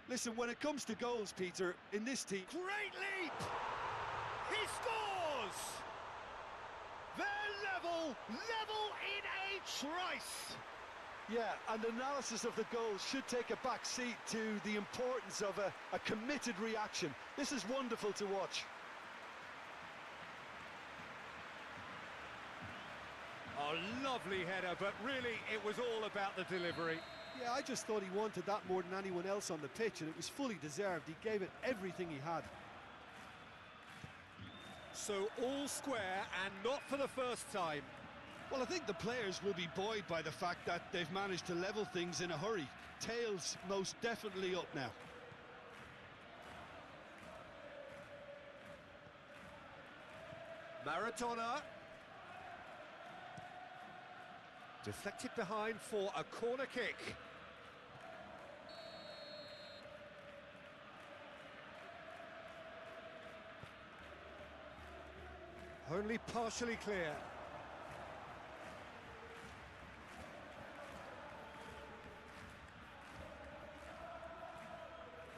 S5: Listen, when it comes to goals, Peter, in this team...
S3: Great leap! He scores! They're level in a trice!
S5: Yeah, and analysis of the goals should take a back seat to the importance of a committed reaction. This is wonderful to watch.
S3: Oh, lovely header, but really it was all about the delivery.
S5: Yeah, I just thought he wanted that more than anyone else on the pitch, and it was fully deserved. He gave it everything he had.
S3: So all square, and not for the first time.
S5: Well, I think the players will be buoyed by the fact that they've managed to level things in a hurry. Tails most definitely up now.
S3: Maradona. Deflected behind for a corner kick. Only partially clear.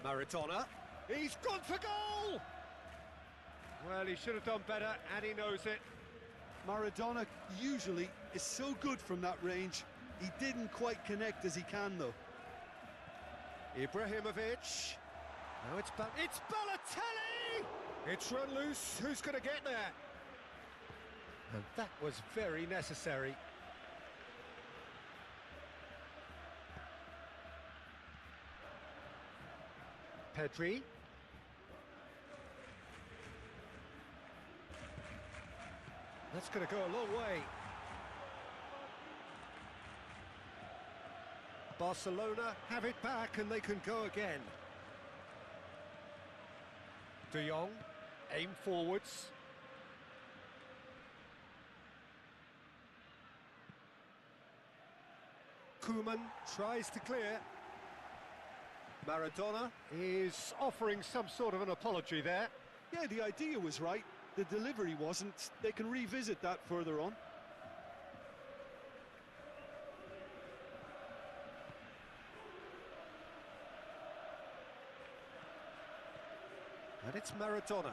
S3: Maradona. He's gone for goal! Well, he should have done better, and he knows it.
S5: Maradona usually is so good from that range. He didn't quite connect as he can, though.
S3: Ibrahimovic. Now it's Balotelli! It's run loose. Who's going to get there? And that was very necessary. Pedri. That's going to go a long way. Barcelona have it back and they can go again. De Jong, aim forwards. Koeman tries to clear. Maradona is offering some sort of an apology there.
S5: Yeah, the idea was right. The delivery wasn't. They can revisit that further on.
S3: And it's Maradona.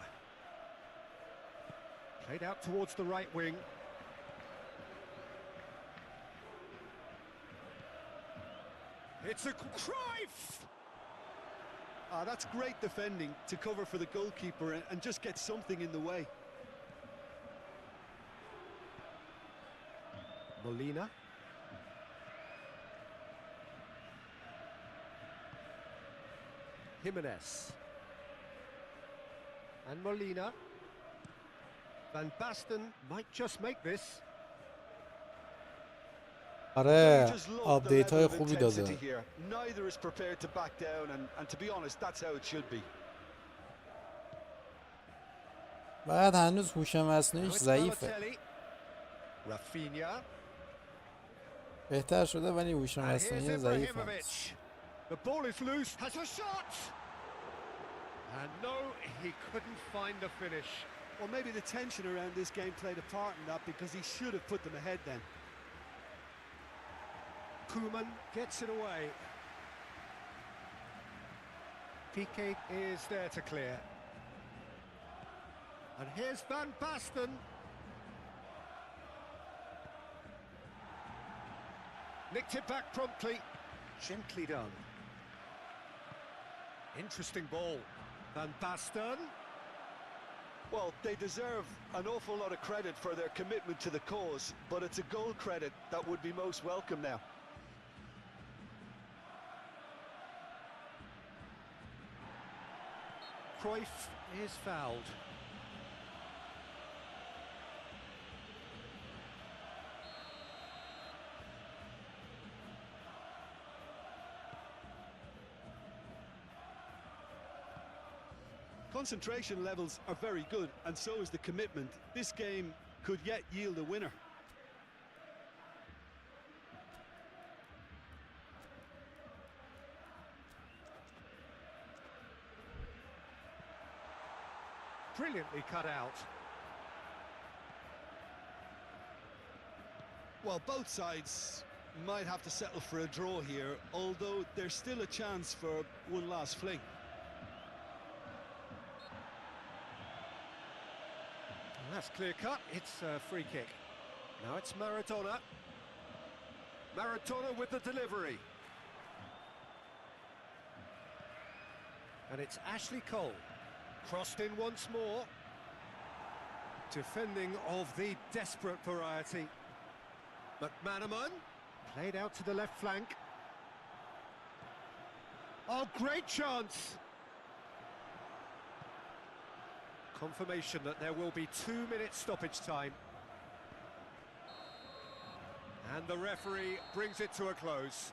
S3: Played out towards the right wing. It's a Cruyff!
S5: That's great defending to cover for the goalkeeper and just get something in the way.
S3: Molina. Jimenez. And Molina. Van Basten might just make this.
S2: آره
S5: Just love the
S2: آپدیت
S5: level
S2: های
S5: of
S2: خوبی
S5: intensity
S2: داده.
S5: here. Neither is prepared to back down, and to be honest, that's how it should be.
S2: بعد هنوز هوش
S3: Now
S2: مصنوعیش
S3: it's
S2: ضعیفه.
S3: Balotelli. Rafinha.
S2: بهتر شده ولی هوش
S3: And here's
S2: مصنوعی ضعیف هست.
S3: Ibrahimovic. The ball is loose. Has a shot. And no, he couldn't find the finish.
S5: Well, maybe the tension around this game played a part in that, because he should have put them ahead then.
S3: Koeman gets it away. Piqué is there to clear. And here's Van Basten. Nicked it back promptly. Gently done. Interesting ball. Van Basten.
S5: Well, they deserve an awful lot of credit for their commitment to the cause, but it's a goal credit that would be most welcome now.
S3: Cruyff is fouled.
S5: Concentration levels are very good, and so is the commitment. This game could yet yield a winner.
S3: Brilliantly cut out.
S5: Well, both sides might have to settle for a draw here, although there's still a chance for one last fling.
S3: And that's clear cut. It's a free kick. Now it's Maradona. Maradona with the delivery. And it's Ashley Cole. Crossed in once more. Defending of the desperate variety. McManaman played out to the left flank. Oh, great chance! Confirmation that there will be 2 minutes stoppage time. And the referee brings it to a close.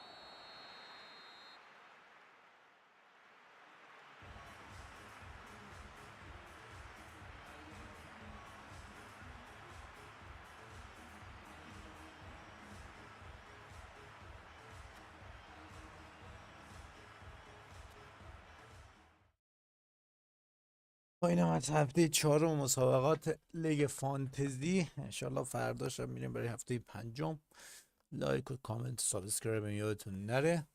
S2: اینم از هفته چهارم مسابقات لیگ فانتزی. انشالله فرداش هم میریم برای هفته پنجم. لایک و کامنت و سابسکرایب یادتون نره.